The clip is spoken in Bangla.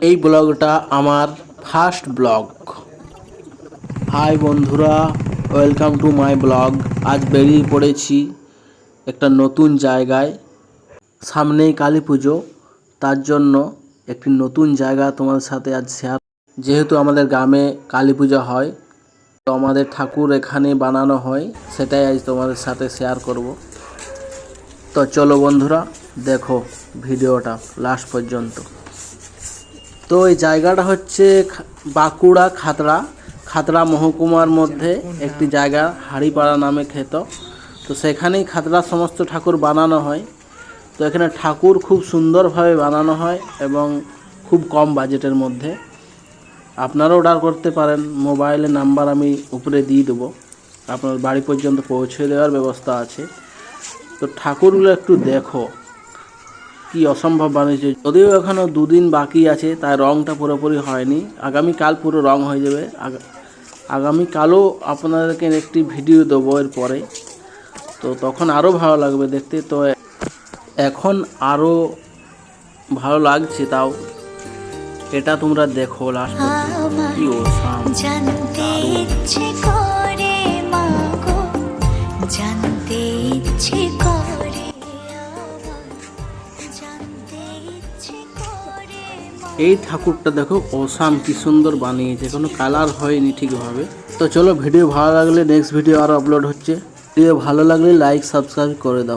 এই ব্লগটা আমার ফার্স্ট ব্লগ। হাই বন্ধুরা, ওয়েলকাম টু মাই ব্লগ। আজ বেরিয়ে পড়েছি একটা নতুন জায়গায়। সামনেই কালী পুজো, তার জন্য একটি নতুন জায়গা তোমাদের সাথে আজ শেয়ার। যেহেতু আমাদের গ্রামে কালী পূজা হয়, তো আমাদের ঠাকুর এখানে বানানো হয়, সেটাই আজ তোমাদের সাথে শেয়ার করব। তো চলো বন্ধুরা, দেখো ভিডিওটা লাস্ট পর্যন্ত। তো এই জায়গাটা হচ্ছে বাঁকুড়া খাতড়া মহকুমার মধ্যে একটি জায়গা, হাড়িপাড়া নামে খ্যাত। তো সেখানেই খাতড়ার সমস্ত ঠাকুর বানানো হয়। তো এখানে ঠাকুর খুব সুন্দরভাবে বানানো হয় এবং খুব কম বাজেটের মধ্যে। আপনারা অর্ডার করতে পারেন, মোবাইলে নাম্বার আমি উপরে দিয়ে দেবো, আপনার বাড়ি পর্যন্ত পৌঁছে দেওয়ার ব্যবস্থা আছে। তো ঠাকুরগুলো একটু দেখো, কি অসম্ভব বানিয়েছে। যদিও এখনও দুদিন বাকি আছে, তাই রঙটা পুরোপুরি হয়নি। আগামীকাল পুরো রং হয়ে যাবে। আগামীকালও আপনাদেরকে একটি ভিডিও দেবো এর পরে, তো তখন আরও ভালো লাগবে দেখতে। তো এখন আরও ভালো লাগছে, তাও এটা তোমরা দেখো লাস্ট পর্যন্ত। কি অসাম, জানতে ইচ্ছে করে মাগো, জানতে ইচ্ছে করে জানতে ইচ্ছে করে। এই ঠাকুরটা দেখো অসাম, কি সুন্দর বানিয়েছে, কোনো কালার হয়নি ঠিকভাবে। তো চলো, ভিডিও ভালো লাগলে নেক্সট ভিডিও আরও আপলোড হচ্ছে। ভিডিও ভালো লাগলে লাইক সাবস্ক্রাইব করে দাও।